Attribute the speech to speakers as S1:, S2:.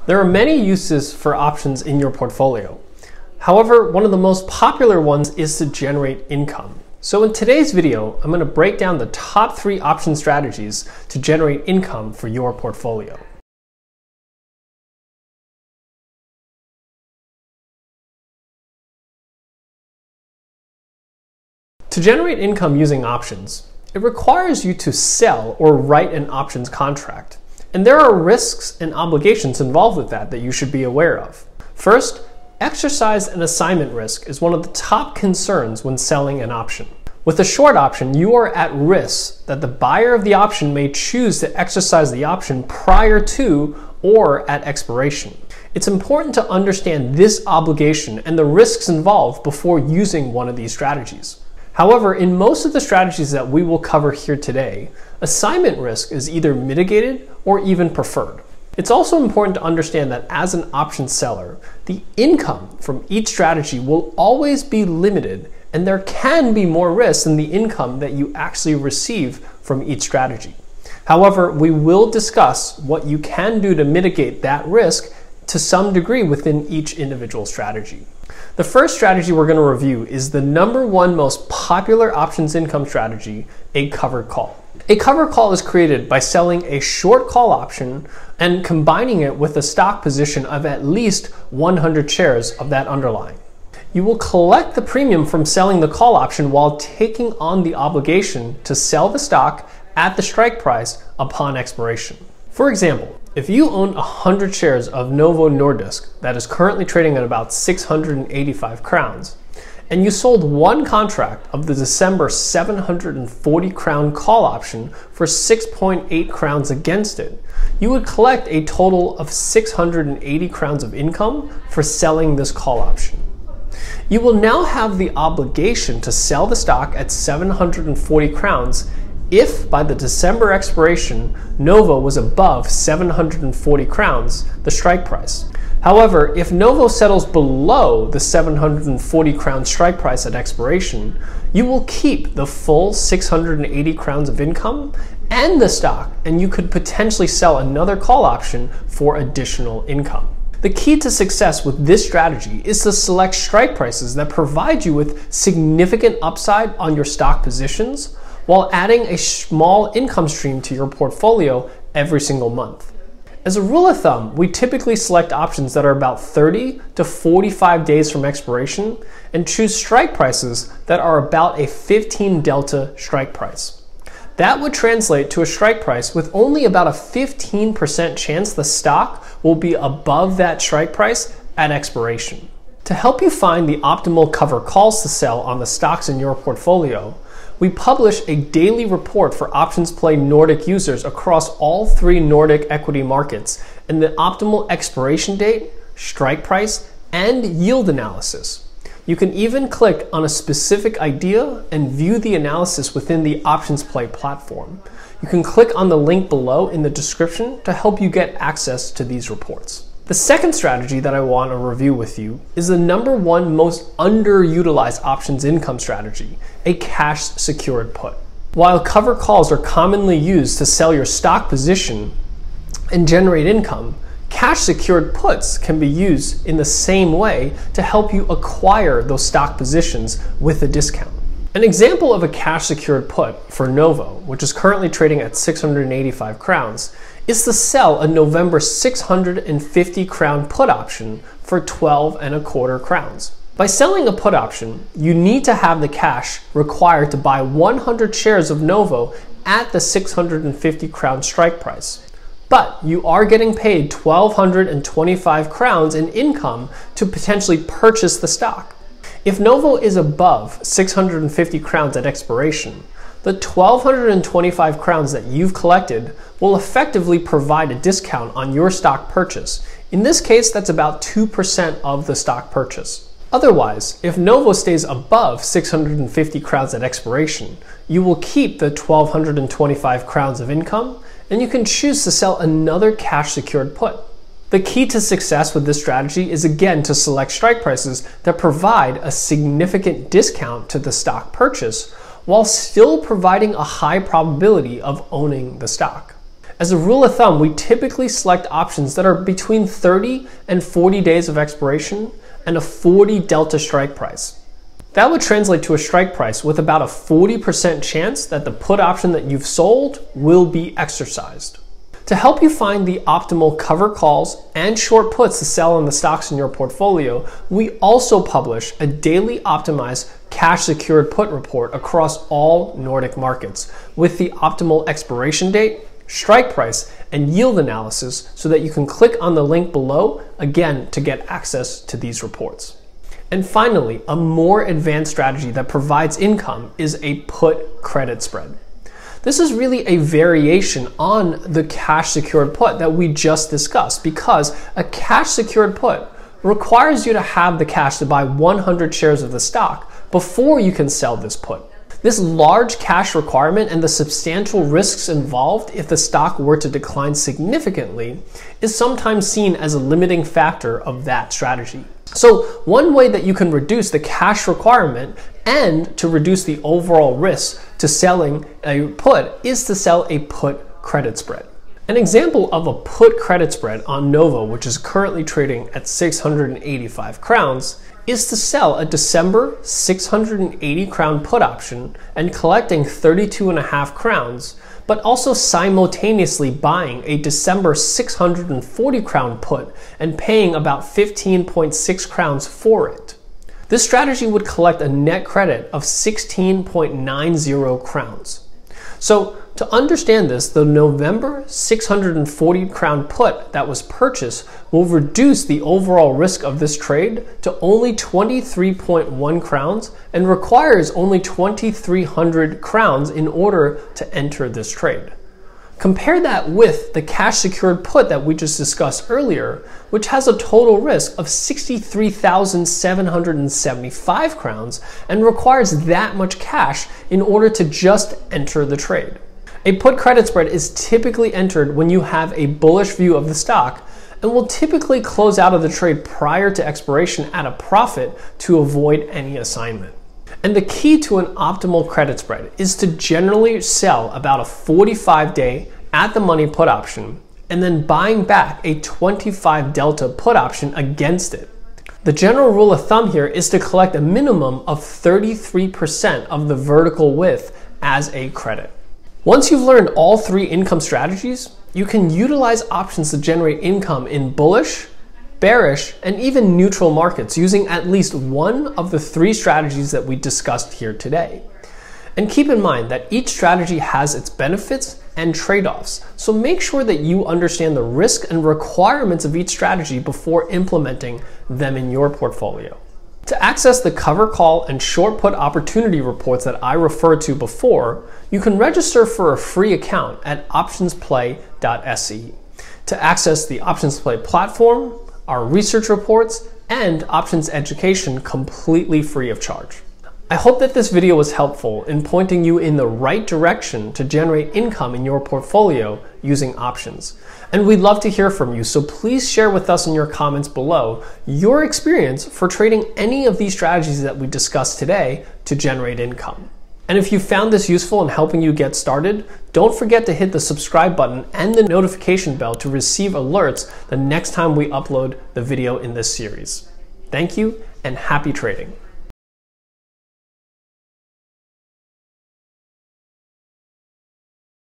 S1: There are many uses for options in your portfolio. However, one of the most popular ones is to generate income. So in today's video, I'm going to break down the top 3 option strategies to generate income for your portfolio. To generate income using options, it requires you to sell or write an options contract. And there are risks and obligations involved with that you should be aware of. First, exercise and assignment risk is one of the top concerns when selling an option. With a short option, you are at risk that the buyer of the option may choose to exercise the option prior to or at expiration. It's important to understand this obligation and the risks involved before using one of these strategies. However, in most of the strategies that we will cover here today, assignment risk is either mitigated or even preferred. It's also important to understand that as an option seller, the income from each strategy will always be limited, and there can be more risk than the income that you actually receive from each strategy. However, we will discuss what you can do to mitigate that risk to some degree within each individual strategy. The first strategy we're going to review is the #1 most popular options income strategy, a covered call. A covered call is created by selling a short call option and combining it with a stock position of at least 100 shares of that underlying. You will collect the premium from selling the call option while taking on the obligation to sell the stock at the strike price upon expiration. For example, if you own 100 shares of Novo Nordisk that is currently trading at about 685 crowns, and you sold one contract of the December 740 crown call option for 6.8 crowns against it, you would collect a total of 680 crowns of income for selling this call option. You will now have the obligation to sell the stock at 740 crowns if by the December expiration, Novo was above 740 crowns, the strike price. However, if Novo settles below the 740 crown strike price at expiration, you will keep the full 680 crowns of income and the stock, and you could potentially sell another call option for additional income. The key to success with this strategy is to select strike prices that provide you with significant upside on your stock positions, while adding a small income stream to your portfolio every single month. As a rule of thumb, we typically select options that are about 30 to 45 days from expiration and choose strike prices that are about a 15 delta strike price. That would translate to a strike price with only about a 15% chance the stock will be above that strike price at expiration. To help you find the optimal cover calls to sell on the stocks in your portfolio, we publish a daily report for OptionsPlay Nordic users across all 3 Nordic equity markets and the optimal expiration date, strike price, and yield analysis. You can even click on a specific idea and view the analysis within the OptionsPlay platform. You can click on the link below in the description to help you get access to these reports. The second strategy that I want to review with you is the #1 most underutilized options income strategy, a cash secured put. While cover calls are commonly used to sell your stock position and generate income, cash secured puts can be used in the same way to help you acquire those stock positions with a discount. An example of a cash secured put for Novo, which is currently trading at 685 crowns, is to sell a November 650 crown put option for 12.25 crowns. By selling a put option, you need to have the cash required to buy 100 shares of Novo at the 650 crown strike price. But you are getting paid 1,225 crowns in income to potentially purchase the stock. If Novo is above 650 crowns at expiration, the 1,225 crowns that you've collected will effectively provide a discount on your stock purchase. In this case, that's about 2% of the stock purchase. Otherwise, if Novo stays above 650 crowns at expiration, you will keep the 1,225 crowns of income, and you can choose to sell another cash secured put. The key to success with this strategy is again to select strike prices that provide a significant discount to the stock purchase while still providing a high probability of owning the stock. As a rule of thumb, we typically select options that are between 30 and 40 days of expiration and a 40 delta strike price. That would translate to a strike price with about a 40% chance that the put option that you've sold will be exercised. To help you find the optimal cover calls and short puts to sell on the stocks in your portfolio, we also publish a daily optimized cash secured put report across all Nordic markets with the optimal expiration date, strike price, and yield analysis so that you can click on the link below again to get access to these reports. And finally, a more advanced strategy that provides income is a put credit spread. This is really a variation on the cash secured put that we just discussed, because a cash secured put requires you to have the cash to buy 100 shares of the stock before you can sell this put. This large cash requirement and the substantial risks involved if the stock were to decline significantly is sometimes seen as a limiting factor of that strategy. So one way that you can reduce the cash requirement and to reduce the overall risk to selling a put is to sell a put credit spread. An example of a put credit spread on Novo, which is currently trading at 685 crowns, is to sell a December 680 crown put option and collecting 32.5 crowns, but also simultaneously buying a December 640 crown put and paying about 15.6 crowns for it. This strategy would collect a net credit of 16.90 crowns. So to understand this, the November 640 crown put that was purchased will reduce the overall risk of this trade to only 23.1 crowns and requires only 2,300 crowns in order to enter this trade. Compare that with the cash secured put that we just discussed earlier, which has a total risk of 63,775 crowns and requires that much cash in order to just enter the trade. A put credit spread is typically entered when you have a bullish view of the stock and will typically close out of the trade prior to expiration at a profit to avoid any assignment. And the key to an optimal credit spread is to generally sell about a 45-day at the money put option and then buying back a 25 delta put option against it. The general rule of thumb here is to collect a minimum of 33% of the vertical width as a credit. Once you've learned all three income strategies, you can utilize options to generate income in bullish, bearish, and even neutral markets using at least one of the three strategies that we discussed here today. And keep in mind that each strategy has its benefits and trade-offs, so make sure that you understand the risk and requirements of each strategy before implementing them in your portfolio. To access the cover call and short put opportunity reports that I referred to before, you can register for a free account at optionsplay.se. To access the OptionsPlay platform, our research reports, and options education completely free of charge. I hope that this video was helpful in pointing you in the right direction to generate income in your portfolio using options. And we'd love to hear from you, so please share with us in your comments below your experience for trading any of these strategies that we discussed today to generate income. And if you found this useful in helping you get started, don't forget to hit the subscribe button and the notification bell to receive alerts the next time we upload the video in this series. Thank you and happy trading.